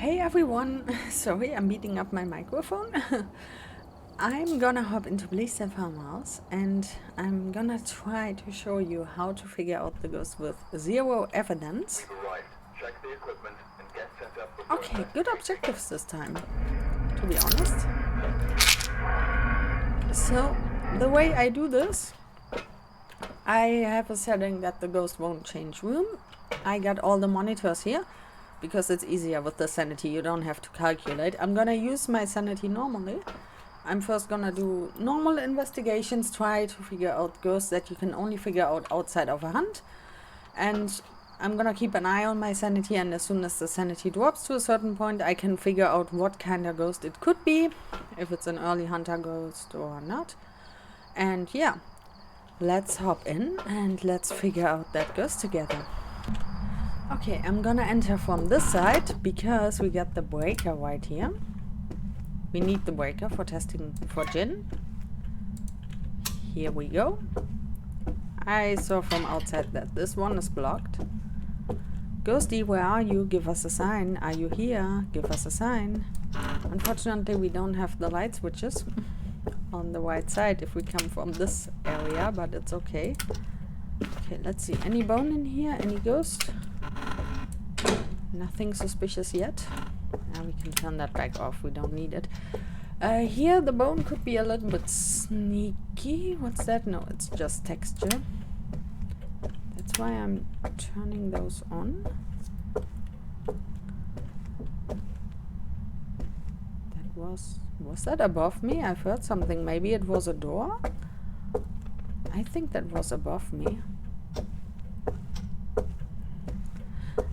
Hey everyone, sorry I'm beating up my microphone. I'm gonna hop into Bleasdale Farmhouse and I'm gonna try to show you how to figure out the ghost with zero evidence. Check the equipment and get set up before Okay, good objectives this time, to be honest. So, the way I do this, I have a setting that the ghost won't change room. I got all the monitors here, because it's easier with the sanity, you don't have to calculate. I'm gonna use my sanity normally. I'm first gonna do normal investigations, try to figure out ghosts that you can only figure out outside of a hunt. And I'm gonna keep an eye on my sanity, and as soon as the sanity drops to a certain point, I can figure out what kind of ghost it could be, if it's an early hunter ghost or not. And yeah, let's hop in and let's figure out that ghost together. Okay, I'm gonna enter from this side because we got the breaker right here. We need the breaker for testing for gin. Here we go. I saw from outside that this one is blocked. Ghosty, where are you? Give us a sign. Are you here? Give us a sign. Unfortunately, we don't have the light switches on the right side if we come from this area, but it's okay. Okay, let's see. Any bone in here? Any ghost? Nothing suspicious yet. We can turn that back off. We don't need it. Here the bone could be a little bit sneaky. What's that? No, it's just texture. That's why I'm turning those on. That was that above me? I've heard something. Maybe it was a door? I think that was above me.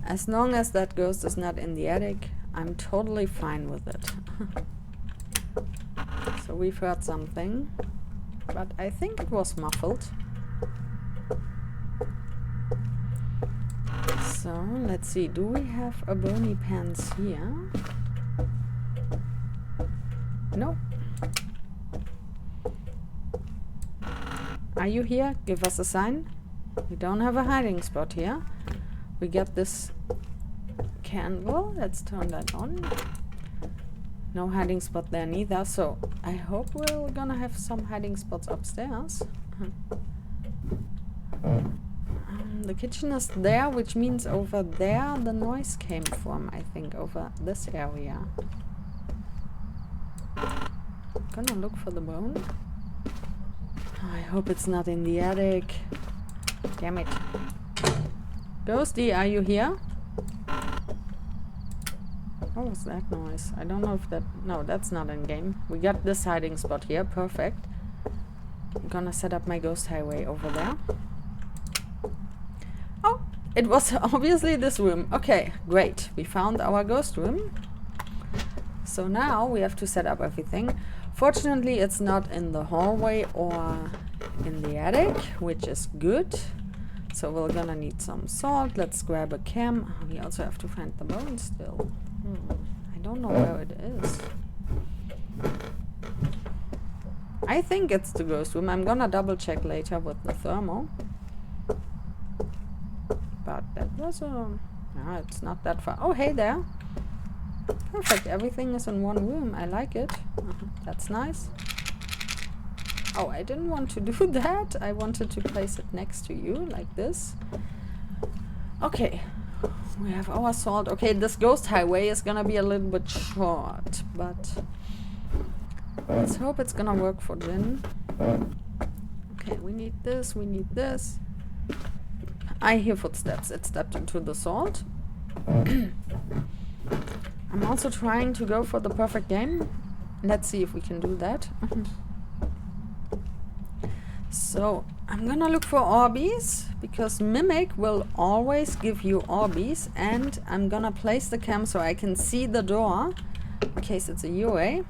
As long as that ghost is not in the attic, I'm totally fine with it. So we've heard something, but I think it was muffled. So let's see, do we have a bony pants here? No. Are you here? Give us a sign. We don't have a hiding spot here. We get this candle. Let's turn that on. No hiding spot there neither, so I hope we're gonna have some hiding spots upstairs. The kitchen is there, which means over there the noise came from, I think, over this area. Gonna look for the bone. I hope it's not in the attic. Damn it. Ghosty, are you here? What was that noise? I don't know if that... No, that's not in game. We got this hiding spot here. Perfect. I'm gonna set up my ghost highway over there. Oh, it was obviously this room. Okay, great. We found our ghost room. So now we have to set up everything. Fortunately, it's not in the hallway or in the attic, which is good. So we're gonna need some salt. Let's grab a cam. We also have to find the bone still. I don't know where it is. I think it's the ghost room. I'm gonna double check later with the thermo. But that was a... it's not that far. Oh, hey there. Perfect. Everything is in one room. I like it. That's nice. Oh, I didn't want to do that. I wanted to place it next to you, like this. Okay. We have our salt. Okay, this ghost highway is gonna be a little bit short, but let's hope it's gonna work for Jin. Okay, we need this, we need this. I hear footsteps. It stepped into the salt. I'm also trying to go for the perfect game. Let's see if we can do that. So, I'm gonna look for Orbeez, because Mimic will always give you Orbeez, and I'm gonna place the cam so I can see the door, in case it's a UA.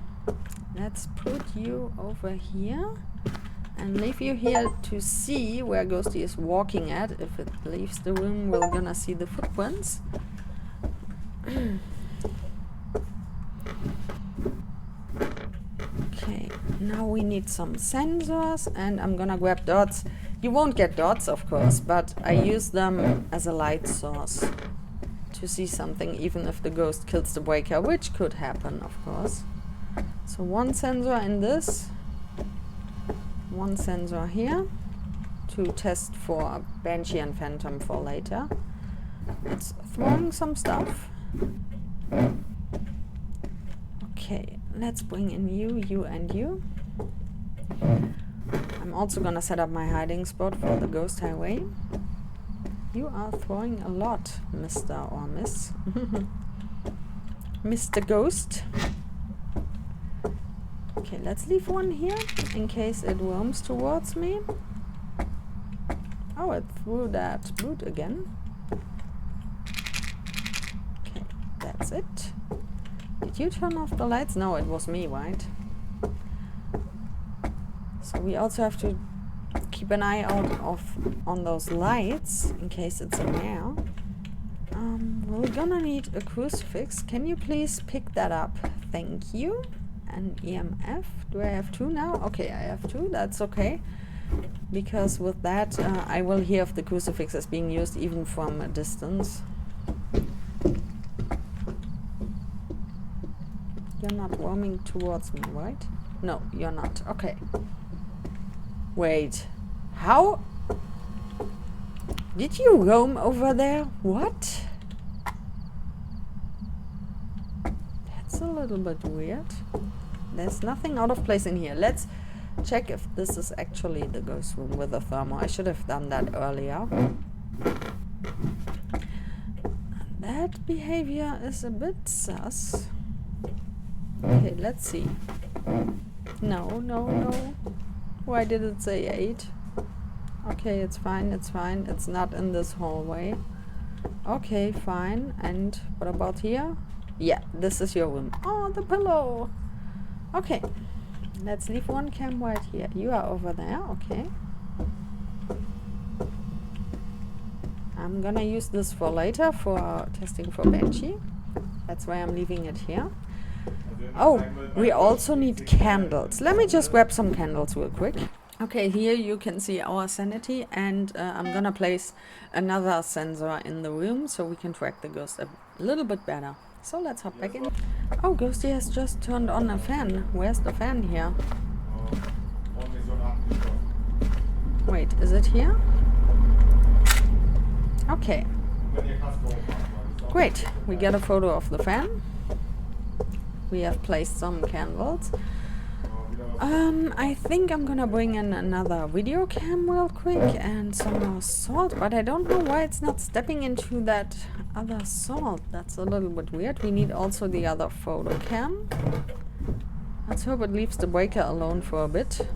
Let's put you over here, and leave you here to see where Ghosty is walking at. If it leaves the room, we're gonna see the footprints. Okay, now we need some sensors, and I'm gonna grab dots. You won't get dots, of course, but I use them as a light source to see something, even if the ghost kills the breaker, which could happen, of course. So one sensor in this, one sensor here to test for Banshee and Phantom for later. It's throwing some stuff. Okay, let's bring in you, and you. I'm also gonna set up my hiding spot for the ghost highway. You are throwing a lot, Mr. or Miss. Mr. Ghost. Okay, let's leave one here in case it roams towards me. Oh, it threw that boot again. Okay, that's it. Did you turn off the lights? No, it was me, right? So we also have to keep an eye out on those lights in case it's a mare. We're gonna need a crucifix. Can you please pick that up? Thank you. An EMF. Do I have two now? Okay, I have two. That's okay. Because with that, I will hear if the crucifix is being used even from a distance. You're not roaming towards me, right? No, you're not. Okay. Wait. How? Did you roam over there? What? That's a little bit weird. There's nothing out of place in here. Let's check if this is actually the ghost room with the thermal. I should have done that earlier. That behavior is a bit sus. Okay, let's see. No, no, no. Why did it say 8? Okay, it's fine, it's fine. It's not in this hallway. Okay, fine. And what about here? Yeah, this is your room. Oh, the pillow. Okay, let's leave one cam right here. You are over there, okay. I'm gonna use this for later for testing for Banshee. That's why I'm leaving it here. Oh, we also need candles. Let me just grab some candles real quick. Okay, here you can see our sanity, and I'm gonna place another sensor in the room so we can track the ghost a little bit better. So let's hop back in. Oh, Ghosty has just turned on a fan. Where's the fan here? Wait, is it here? Okay. Great, we get a photo of the fan. We have placed some candles. I think I'm gonna bring in another video cam real quick and some more salt, but I don't know why it's not stepping into that other salt. That's a little bit weird. We need also the other photo cam. Let's hope it leaves the breaker alone for a bit.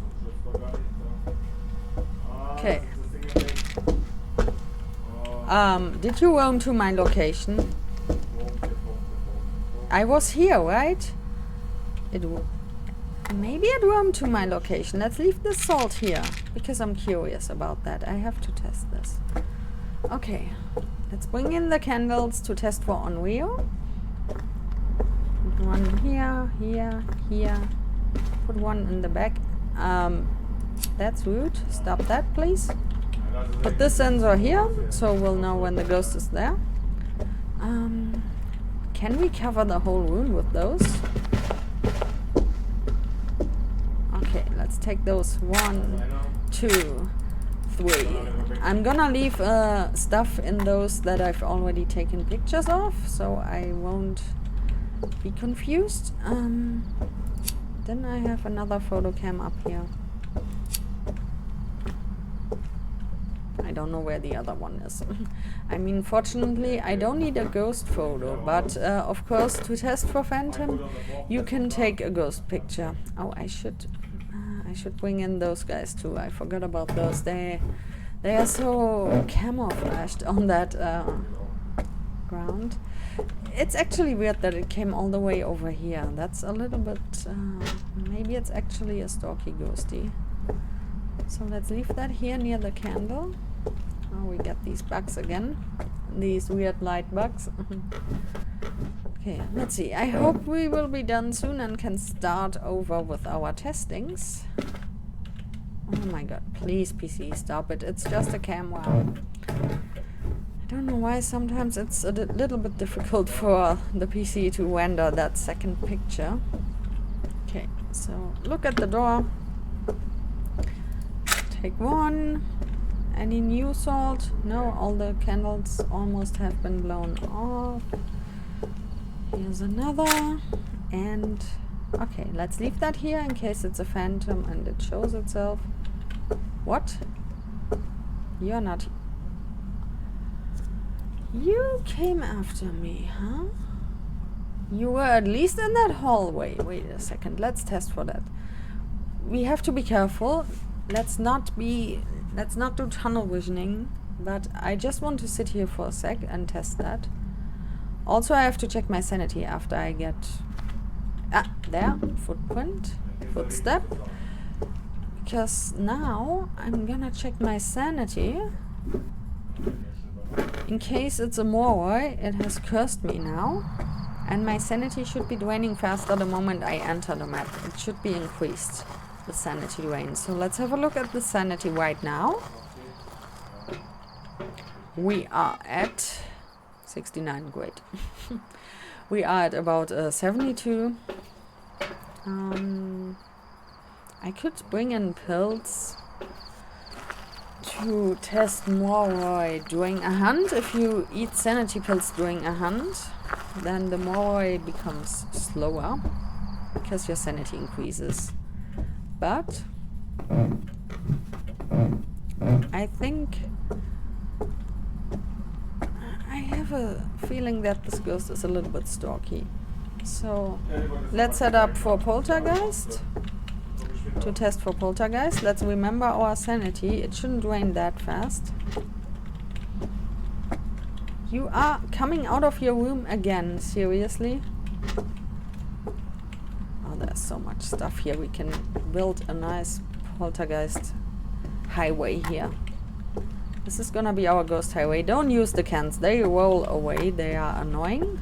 Okay. Did you roam to my location? I was here, right? Maybe it roamed to my location. Let's leave the salt here, because I'm curious about that. I have to test this. Okay, let's bring in the candles to test for Onryo. Put one here, here, here. Put one in the back. That's rude. Stop that, please. Put this sensor here, so we'll know when the ghost is there. Can we cover the whole room with those? Okay, let's take those. 1, 2, 3. I'm gonna leave stuff in those that I've already taken pictures of, so I won't be confused. Then I have another photo cam up here. I don't know where the other one is. I mean, fortunately, I don't need a ghost photo, but of course, to test for Phantom, you can take a ghost picture. Oh, I should bring in those guys too. I forgot about those. They are so camouflaged on that ground. It's actually weird that it came all the way over here. That's a little bit... maybe it's actually a stalky ghosty. So let's leave that here near the candle. Oh, we get these bugs again. These weird light bugs. Okay, let's see. I hope we will be done soon and can start over with our testings. Oh my god, please PC, stop it. It's just a camera. I don't know why sometimes it's a little bit difficult for the PC to render that second picture. Okay, so look at the door. Take one. Any new salt? No, all the candles almost have been blown off. Here's another. And okay, let's leave that here in case it's a phantom and it shows itself. What? You're not... You came after me, huh? You were at least in that hallway. Wait a second, let's test for that. We have to be careful. Let's not do tunnel visioning, but I just want to sit here for a sec and test that. Also, I have to check my sanity after I get... Ah, there, footprint, footstep. Because now I'm gonna check my sanity. In case it's a Moroi, it has cursed me now. And my sanity should be draining faster the moment I enter the map. It should be increased, the sanity drain. So let's have a look at the sanity right now. We are at 69, great. We are at about 72. I could bring in pills to test Moroi during a hunt. If you eat sanity pills during a hunt, then the Moroi becomes slower because your sanity increases. But I think I have a feeling that this ghost is a little bit stalky. So let's set up for poltergeist. To test for poltergeist, let's remember our sanity. It shouldn't drain that fast. You are coming out of your room again, seriously? Oh, there's so much stuff here. We can build a nice poltergeist highway here. This is gonna be our ghost highway. Don't use the cans, they roll away, they are annoying.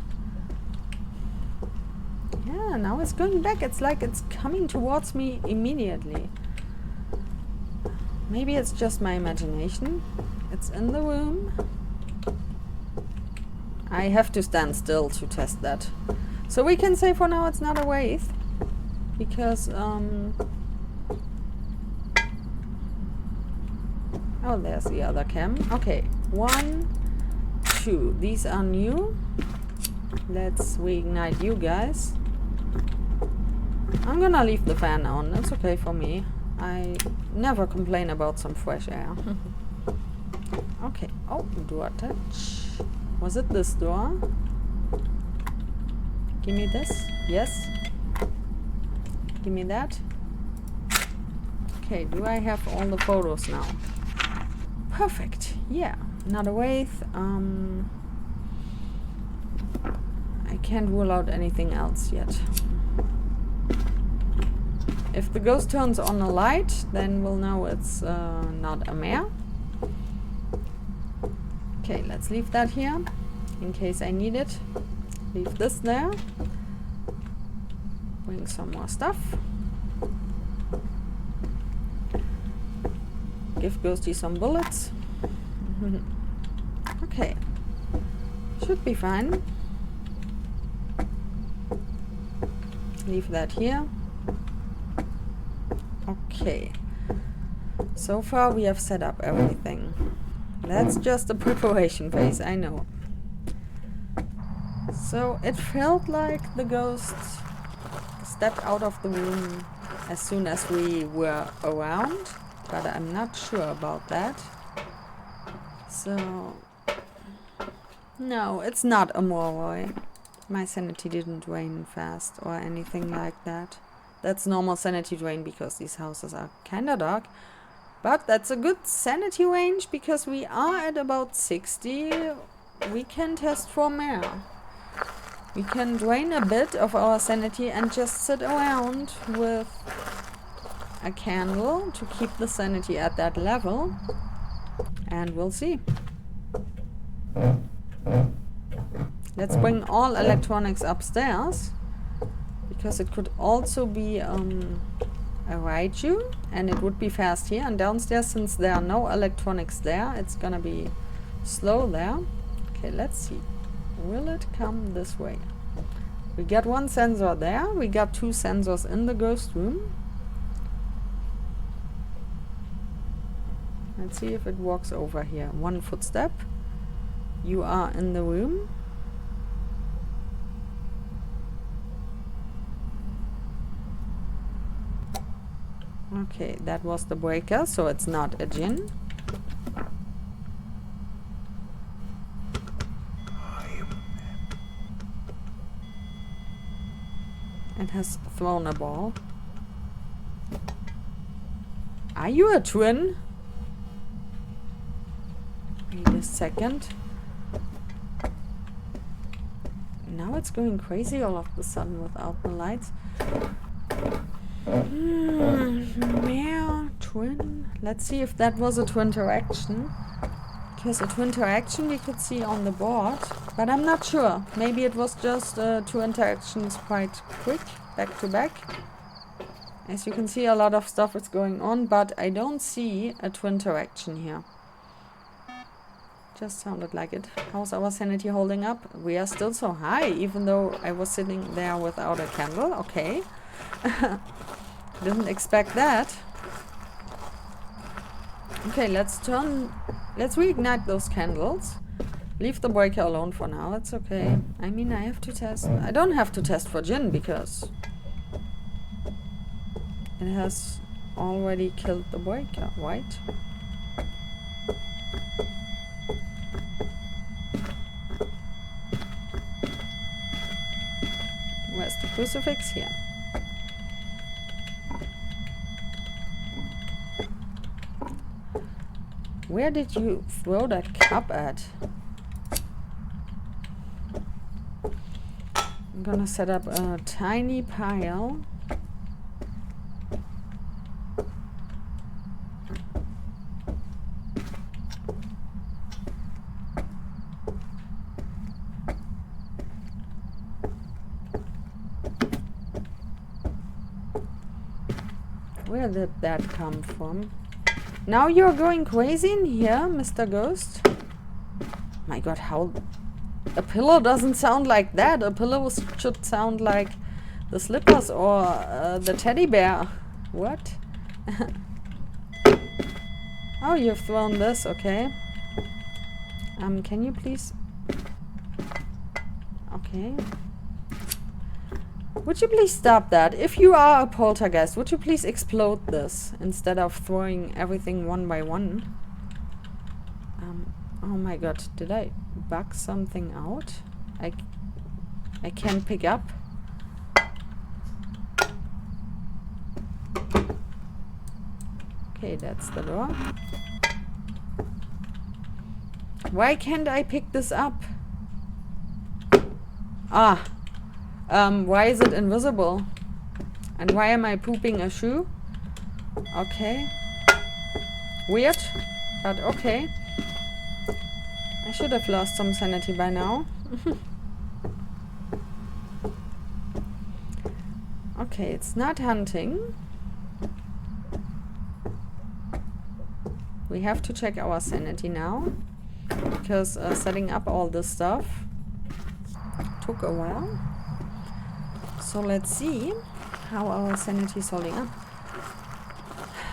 Yeah, now it's going back. It's like it's coming towards me immediately. Maybe it's just my imagination. It's in the room. I have to stand still to test that. So we can say for now it's not a wraith. Because, oh, there's the other cam. Okay, 1, 2. These are new. Let's reignite you guys. I'm gonna leave the fan on. It's okay for me. I never complain about some fresh air. Okay. Oh, door touch. Was it this door? Give me this. Yes. Give me that. Okay, do I have all the photos now? Perfect. Yeah. Not a wraith. I can't rule out anything else yet. If the ghost turns on a light, then we'll know it's not a mare. Okay, let's leave that here in case I need it. Leave this there. Bring some more stuff. Give Ghosty some bullets. Okay. Should be fine. Leave that here. Okay. So far we have set up everything. That's just the preparation phase, I know. So it felt like the ghost stepped out of the room as soon as we were around, but I'm not sure about that. So no, it's not a Moroi. My sanity didn't drain fast or anything like that. That's normal sanity drain because these houses are kinda dark. But that's a good sanity range because we are at about 60. We can test for mare. We can drain a bit of our sanity and just sit around with a candle to keep the sanity at that level. And we'll see. Let's bring all electronics upstairs. Because it could also be a Raiju, and it would be fast here. And downstairs, since there are no electronics there, it's gonna be slow there. Okay, let's see. Will it come this way? We got one sensor there. We got two sensors in the ghost room. Let's see if it walks over here. One footstep. You are in the room. Okay, that was the breaker, so it's not a djinn. It has thrown a ball. Are you a twin? Wait a second. Now it's going crazy all of a sudden without the lights. Mare, twin. Let's see if that was a twin interaction. Because a twin interaction we could see on the board. But I'm not sure. Maybe it was just two interactions quite quick, back to back. As you can see, a lot of stuff is going on, but I don't see a twin interaction here. Just sounded like it. How's our sanity holding up? We are still so high, even though I was sitting there without a candle. Okay. Didn't expect that. Okay, let's reignite those candles. Leave the breaker alone for now, it's okay. I mean, I have to test. I don't have to test for djinn because it has already killed the breaker, right? Where's the crucifix? Here. Where did you throw that cup at? I'm gonna set up a tiny pile. Where did that come from? Now you're going crazy in here, Mr. Ghost. My god, how... A pillow doesn't sound like that. A pillow should sound like the slippers or the teddy bear. What? Oh, you've thrown this, okay. Can you please... Okay. Would you please stop that? If you are a poltergeist, would you please explode this instead of throwing everything one by one? Oh my god, did I bug something out? I can't pick up. Okay, that's the door. Why can't I pick this up? Ah. Why is it invisible? And why am I pooping a shoe? Okay. Weird, but okay. I should have lost some sanity by now. Okay, it's not hunting. We have to check our sanity now. Because setting up all this stuff took a while. So let's see how our sanity is holding up.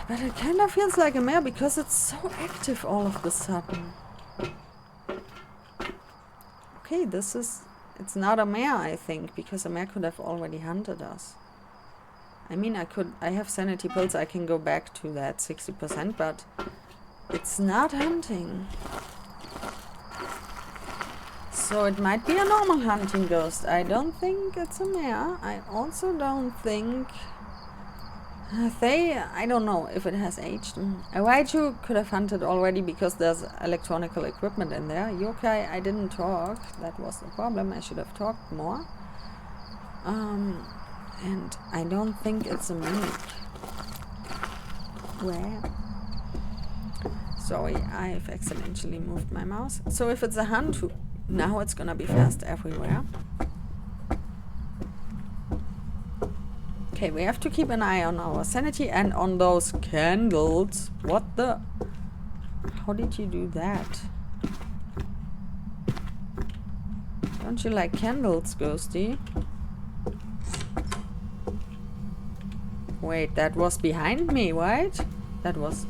But it kind of feels like a mare because it's so active all of a sudden. Okay, it's not a mare, I think, because a mare could have already hunted us. I mean, I have sanity pills, I can go back to that 60%, but it's not hunting. So it might be a normal hunting ghost. I don't think it's a mare. I also don't think I don't know if it has aged. A Raichu could have hunted already because there's electronical equipment in there. Yokai, I didn't talk. That was the problem. I should have talked more. And I don't think it's a mimic. Where? Sorry, I've accidentally moved my mouse. So if it's a hunt, now it's gonna be fast everywhere. Okay, we have to keep an eye on our sanity and on those candles. What the? How did you do that? Don't you like candles, Ghosty? Wait, that was behind me, right? That was...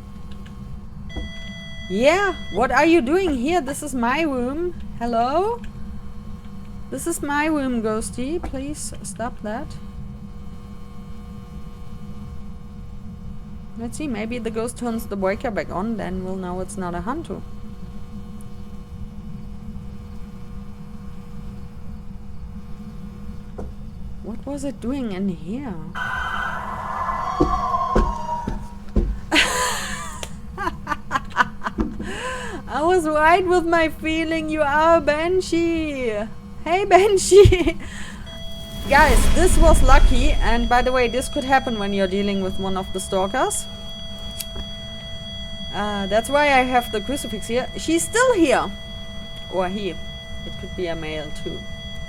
Yeah, what are you doing here? This is my room. Hello? This is my room, Ghosty. Please stop that. Let's see, maybe the ghost turns the breaker back on, then we'll know it's not a hunter. What was it doing in here? I was right with my feeling, you are a banshee. Hey, banshee. Guys, this was lucky, and by the way, this could happen when you're dealing with one of the stalkers. That's why I have the crucifix here. She's still here. Or he. It could be a male too.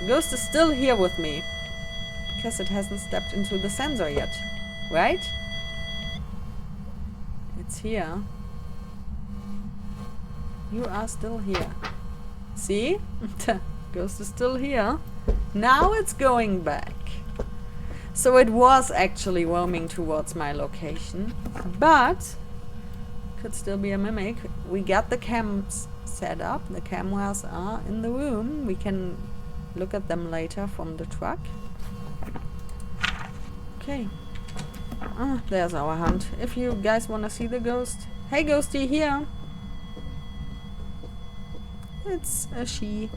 The ghost is still here with me. Because it hasn't stepped into the sensor yet. Right? It's here. You are still here. See? The ghost is still here. Now it's going back. So it was actually roaming towards my location. But could still be a mimic. We got the cams set up. The cameras are in the room. We can look at them later from the truck. Okay. There's our hunt. If you guys want to see the ghost. Hey, ghosty, here. It's a she.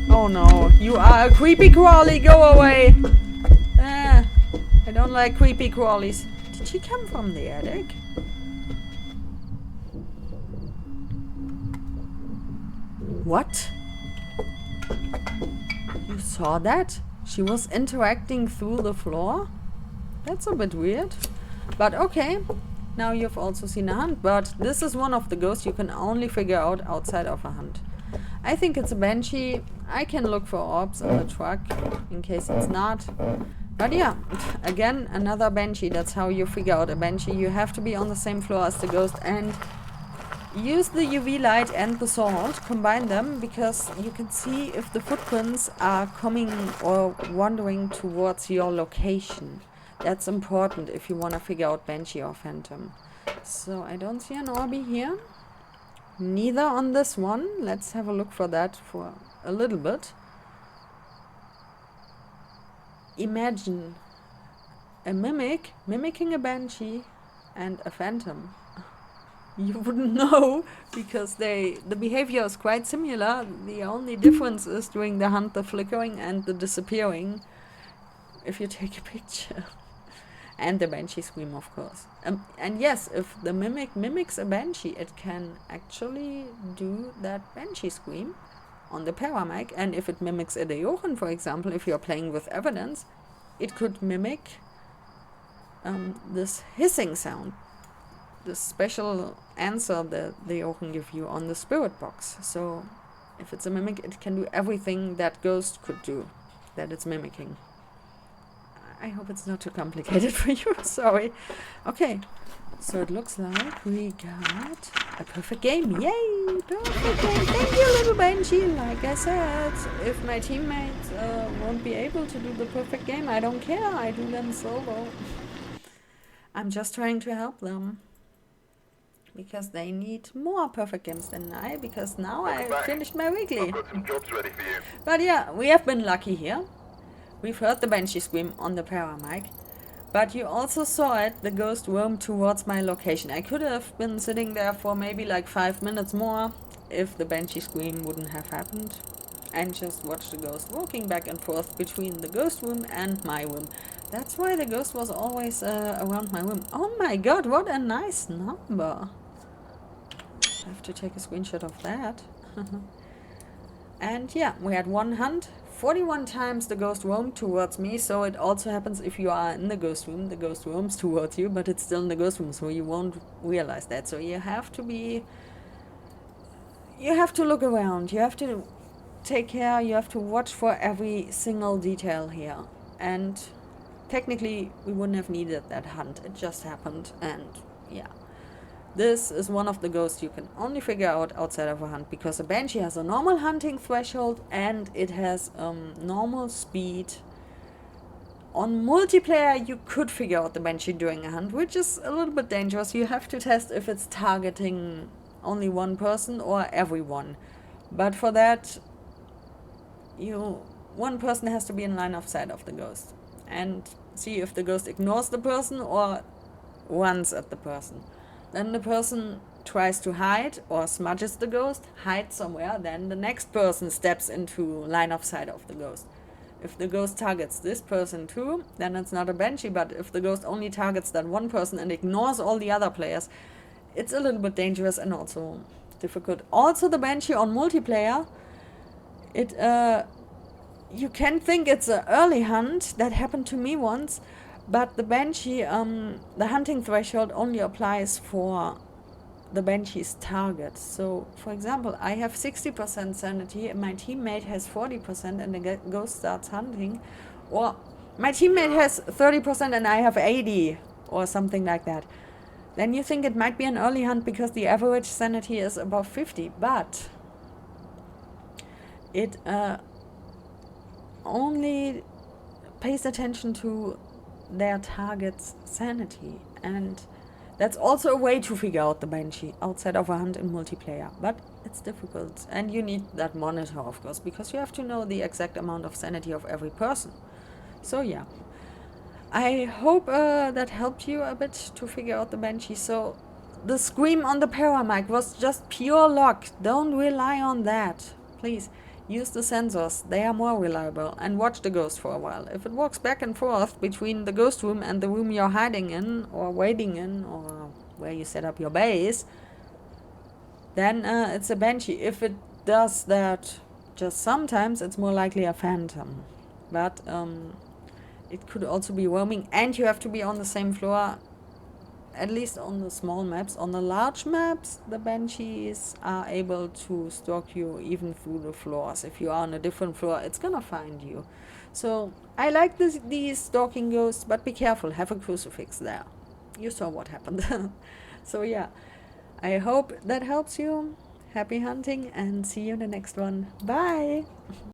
Oh no, you are a creepy crawly, go away! I don't like creepy crawlies. Did she come from the attic? What? You saw that? She was interacting through the floor? That's a bit weird. But okay. Now you've also seen a hunt, but this is one of the ghosts you can only figure out outside of a hunt. I think it's a banshee. I can look for orbs on the truck in case it's not. But yeah, again, another banshee. That's how you figure out a banshee. You have to be on the same floor as the ghost and use the UV light and the salt. Combine them because you can see if the footprints are coming or wandering towards your location. That's important if you want to figure out banshee or phantom. So I don't see an Orby here. Neither on this one. Let's have a look for that for a little bit. Imagine a mimic mimicking a banshee and a phantom. You wouldn't know because the behavior is quite similar. The only difference is during the hunt, the flickering and the disappearing. If you take a picture. And the banshee scream, of course. And yes, if the mimic mimics a banshee, it can actually do that banshee scream on the paramic. And if it mimics a Deochen, for example, if you're playing with evidence, it could mimic this hissing sound, this special answer that the Deochen give you on the spirit box. So if it's a mimic, it can do everything that ghost could do, that it's mimicking. I hope it's not too complicated for you. Sorry. Okay. So it looks like we got a perfect game. Yay! Perfect game. Thank you, little banshee. Like I said, if my teammates won't be able to do the perfect game, I don't care. I do them solo. I'm just trying to help them. Because they need more perfect games than I. Because now I finished my weekly. I've got some jobs ready for you. But yeah, we have been lucky here. We've heard the banshee scream on the paramic, but you also saw it, the ghost roamed towards my location. I could have been sitting there for maybe like 5 minutes more if the banshee scream wouldn't have happened, and just watch the ghost walking back and forth between the ghost room and my room. That's why the ghost was always around my room. Oh my god, what a nice number. I have to take a screenshot of that. And yeah, we had one hunt. 41 times the ghost roamed towards me, so it also happens if you are in the ghost room. The ghost roams towards you, but it's still in the ghost room, so you won't realize that. So you have to look around, you have to take care, you have to watch for every single detail here. And technically, we wouldn't have needed that hunt, it just happened, and yeah. This is one of the ghosts you can only figure out outside of a hunt, because a banshee has a normal hunting threshold and it has normal speed. On multiplayer, you could figure out the banshee during a hunt, which is a little bit dangerous. You have to test if it's targeting only one person or everyone. But for that, one person has to be in line of sight of the ghost and see if the ghost ignores the person or runs at the person. Then the person tries to hide or smudges the ghost, hides somewhere, then the next person steps into line of sight of the ghost. If the ghost targets this person too, then it's not a banshee, but if the ghost only targets that one person and ignores all the other players, it's a little bit dangerous and also difficult. Also the banshee on multiplayer, you can think it's an early hunt. That happened to me once, but the banshee, the hunting threshold only applies for the banshee's target. So, for example, I have 60% sanity and my teammate has 40% and the ghost starts hunting. Or my teammate has 30% and I have 80 or something like that. Then you think it might be an early hunt because the average sanity is above 50. But it only pays attention to their target's sanity, and that's also a way to figure out the banshee outside of a hunt in multiplayer, but it's difficult and you need that monitor, of course, because you have to know the exact amount of sanity of every person. So yeah, I hope that helped you a bit to figure out the banshee. So the scream on the paramic was just pure luck. Don't rely on that, please. Use the sensors, they are more reliable, and watch the ghost for a while. If it walks back and forth between the ghost room and the room you're hiding in, or waiting in, or where you set up your base, then it's a banshee. If it does that just sometimes, it's more likely a phantom. But it could also be roaming, and you have to be on the same floor, at least on the small maps. On the large maps, the banshees are able to stalk you even through the floors. If you are on a different floor, it's gonna find you. So I like these stalking ghosts, but be careful, have a crucifix there. You saw what happened. So yeah, I hope that helps you. Happy hunting and see you in the next one. Bye!